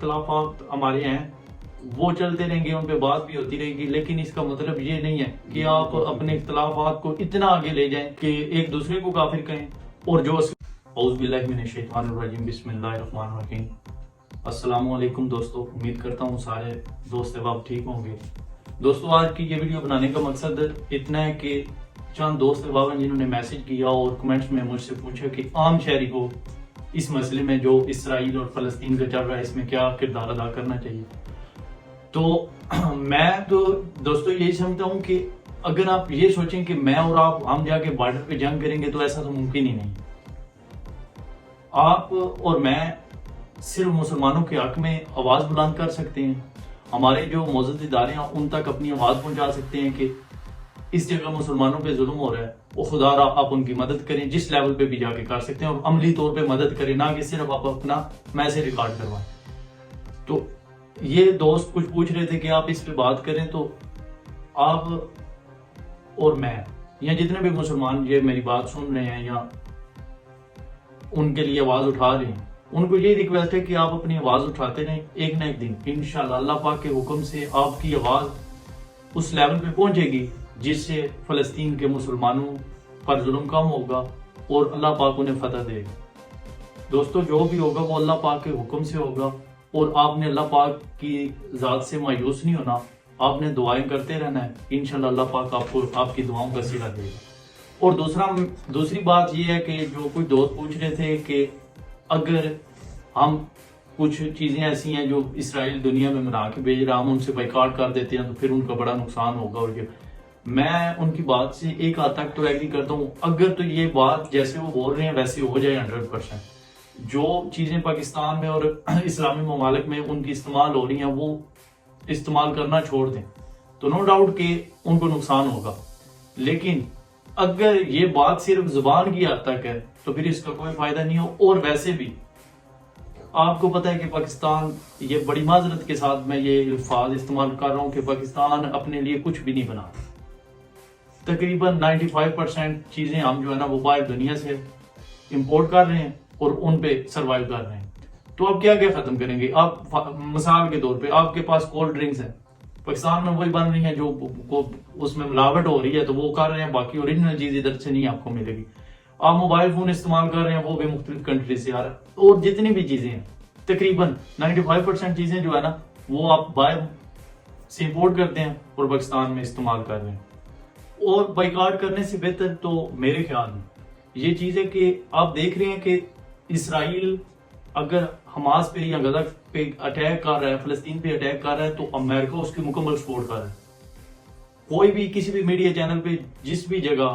اختلافات ہمارے ہیں وہ چلتے رہیں گے، ان پہ بات بھی ہوتی رہے گی، لیکن اس کا مطلب یہ نہیں ہے کہ آپ اپنے اختلافات کو اتنا آگے لے جائیں کہ ایک دوسرے کو کافر کہیں۔ اور جو اعوذ باللہ من الشیطان الرجیم، بسم اللہ الرحمن الرحیم۔ السلام علیکم دوستو، امید کرتا ہوں سارے دوست احباب ٹھیک ہوں گے۔ دوستو آج کی یہ ویڈیو بنانے کا مقصد اتنا ہے کہ چند دوست احباب ہیں جنہوں نے میسج کیا اور کمنٹس میں مجھ سے پوچھا کہ عام شہری کو اس مسئلے میں جو اسرائیل اور فلسطین کا چل رہا ہے اس میں کیا کردار ادا کرنا چاہیے۔ تو میں تو دوستو یہی سمجھتا ہوں کہ اگر آپ یہ سوچیں کہ میں اور آپ ہم جا کے بارڈر پہ جنگ کریں گے تو ایسا تو ممکن ہی نہیں۔ آپ اور میں صرف مسلمانوں کے حق میں آواز بلند کر سکتے ہیں، ہمارے جو معزز ادارے ہیں ان تک اپنی آواز پہنچا سکتے ہیں کہ اس جگہ مسلمانوں پہ ظلم ہو رہا ہے، وہ خدا را آپ ان کی مدد کریں، جس لیول پہ بھی جا کے کر سکتے ہیں، اور عملی طور پہ مدد کریں، نہ کہ صرف آپ اپنا میسج ریکارڈ کروائیں۔ تو یہ دوست کچھ پوچھ رہے تھے کہ آپ اس پہ بات کریں، تو آپ اور میں یا جتنے بھی مسلمان یہ میری بات سن رہے ہیں یا ان کے لیے آواز اٹھا رہے ہیں، ان کو یہ ریکویسٹ ہے کہ آپ اپنی آواز اٹھاتے رہیں، ایک نہ ایک دن انشاءاللہ اللہ پاک کے حکم سے آپ کی آواز اس لیول پہ پہنچے گی جس سے فلسطین کے مسلمانوں پر ظلم کم ہوگا اور اللہ پاک انہیں فتح دے گا۔ دوستو جو بھی ہوگا وہ اللہ پاک کے حکم سے ہوگا، اور آپ نے اللہ پاک کی ذات سے مایوس نہیں ہونا، آپ نے دعائیں کرتے رہنا ہے، انشاءاللہ اللہ پاک آپ کو آپ کی دعاؤں کا صلہ دے گا۔ اور دوسری بات یہ ہے کہ جو کوئی دوست پوچھ رہے تھے کہ اگر ہم کچھ چیزیں ایسی ہیں جو اسرائیل دنیا میں بنا کے بھیج رہا ہم ان سے بائیکاٹ کر دیتے ہیں تو پھر ان کا بڑا نقصان ہوگا، اور میں ان کی بات سے ایک حد تک تو ایگری کرتا ہوں، اگر تو یہ بات جیسے وہ بول رہے ہیں ویسے ہو جائے 100%، جو چیزیں پاکستان میں اور اسلامی ممالک میں ان کی استعمال ہو رہی ہیں وہ استعمال کرنا چھوڑ دیں تو نو ڈاؤٹ کہ ان کو نقصان ہوگا۔ لیکن اگر یہ بات صرف زبان کی حد تک ہے تو پھر اس کا کوئی فائدہ نہیں ہو۔ اور ویسے بھی آپ کو پتہ ہے کہ پاکستان، یہ بڑی معذرت کے ساتھ میں یہ الفاظ استعمال کر رہا ہوں کہ پاکستان اپنے لیے کچھ بھی نہیں بنا، تقریباً 95% چیزیں ہم جو ہے نا وہ باہر دنیا سے امپورٹ کر رہے ہیں اور ان پہ سروائیو کر رہے ہیں۔ تو آپ کیا ختم کریں گے؟ آپ مثال کے طور پہ آپ کے پاس کولڈ ڈرنکس ہیں، پاکستان میں وہی بن رہی ہیں جو اس میں ملاوٹ ہو رہی ہے تو وہ کر رہے ہیں، باقی اوریجنل چیز ادھر سے نہیں آپ کو ملے گی۔ آپ موبائل فون استعمال کر رہے ہیں وہ بھی مختلف کنٹری سے آ رہا ہے، اور جتنی بھی چیزیں ہیں تقریباً 95% چیزیں جو ہے نا وہ آپ باہر سے امپورٹ کرتے ہیں اور پاکستان میں استعمال کر رہے ہیں۔ اور بائیکاٹ کرنے سے بہتر تو میرے خیال میں یہ چیز ہے کہ آپ دیکھ رہے ہیں کہ اسرائیل اگر حماس پہ یا غزہ پہ اٹیک کر رہا ہے، فلسطین پہ اٹیک کر رہا ہے تو امریکہ اس کی مکمل سپورٹ کر رہا ہے۔ کوئی بھی کسی بھی میڈیا چینل پہ جس بھی جگہ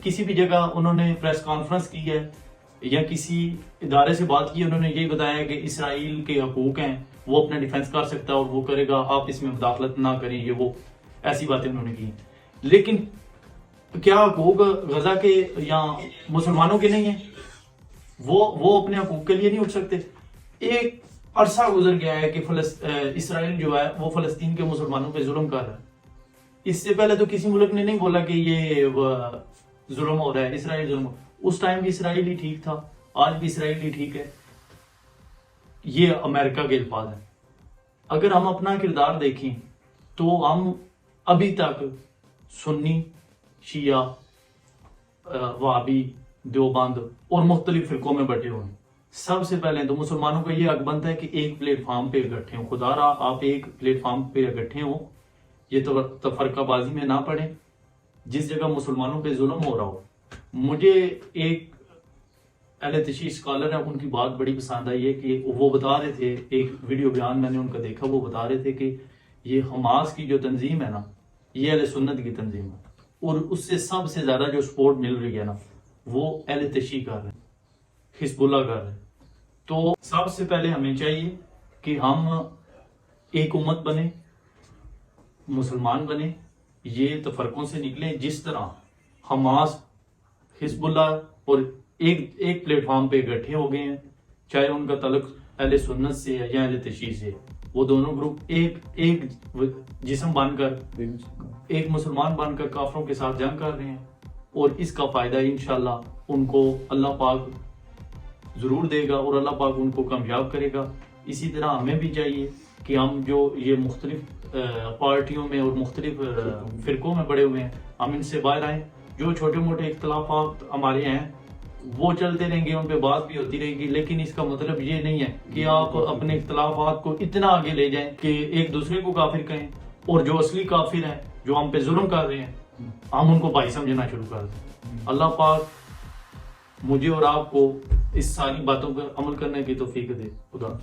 کسی بھی جگہ انہوں نے پریس کانفرنس کی ہے یا کسی ادارے سے بات کی، انہوں نے یہی بتایا کہ اسرائیل کے حقوق ہیں، وہ اپنا ڈیفنس کر سکتا ہے اور وہ کرے گا، آپ اس میں مداخلت نہ کریں، یہ وہ ایسی باتیں انہوں نے کی۔ لیکن کیا حقوق غزہ کے یا مسلمانوں کے نہیں ہیں؟ وہ اپنے حقوق کے لیے نہیں اٹھ سکتے؟ ایک عرصہ گزر گیا ہے کہ اسرائیل جو ہے وہ فلسطین کے مسلمانوں پہ ظلم کر رہا ہے۔ اس سے پہلے تو کسی ملک نے نہیں بولا کہ یہ ظلم ہو رہا ہے، اسرائیل ظلم ہو، اس ٹائم بھی اسرائیل ہی ٹھیک تھا، آج بھی اسرائیل ہی ٹھیک ہے۔ یہ امریکہ کے الفاظ ہیں۔ اگر ہم اپنا کردار دیکھیں تو ہم ابھی تک سنی، شیعہ، وہابی، دیوبند اور مختلف فرقوں میں بٹے ہوئے ہیں۔ سب سے پہلے تو مسلمانوں کا یہ حق بنتا ہے کہ ایک پلیٹ فارم پہ اکٹھے ہوں، خدا را آپ ایک پلیٹ فارم پہ اکٹھے ہوں، یہ تفرقہ بازی میں نہ پڑیں، جس جگہ مسلمانوں پہ ظلم ہو رہا ہو۔ مجھے ایک اہل تشیع اسکالر ہے، ان کی بات بڑی پسند آئی ہے کہ وہ بتا رہے تھے، ایک ویڈیو بیان میں نے ان کا دیکھا، وہ بتا رہے تھے کہ یہ حماس کی جو تنظیم ہے نا یہ اہل سنت کی تنظیم ہے، اور اس سے سب سے زیادہ جو سپورٹ مل رہی ہے نا وہ اہل تشیع کر رہے ہیں، حزب اللہ کر رہے ہیں۔ تو سب سے پہلے ہمیں چاہیے کہ ہم ایک امت بنیں، مسلمان بنیں، یہ تفرقوں سے نکلیں، جس طرح حماس، حزب اللہ اور ایک پلیٹ فارم پہ اکٹھے ہو گئے ہیں، چاہے ان کا تعلق اہل سنت سے ہے یا اہل تشیع سے، وہ دونوں گروپ ایک جسم بن کر، ایک مسلمان بن کر کافروں کے ساتھ جنگ کر رہے ہیں، اور اس کا فائدہ انشاءاللہ ان کو اللہ پاک ضرور دے گا اور اللہ پاک ان کو کامیاب کرے گا۔ اسی طرح ہمیں بھی چاہیے کہ ہم جو یہ مختلف پارٹیوں میں اور مختلف فرقوں میں پڑے ہوئے ہیں ہم ان سے باہر آئیں. جو چھوٹے موٹے اختلافات ہمارے ہیں وہ چلتے رہیں گے, ان پہ بات بھی ہوتی رہے گی, لیکن اس کا مطلب یہ نہیں ہے کہ آپ اپنے اختلافات کو اتنا آگے لے جائیں کہ ایک دوسرے کو کافر کہیں, اور جو اصلی کافر ہیں جو ہم پہ ظلم کر رہے ہیں ہم ان کو بھائی سمجھنا شروع کر دیں. اللہ پاک مجھے اور آپ کو اس ساری باتوں پر عمل کرنے کی توفیق دے. خدا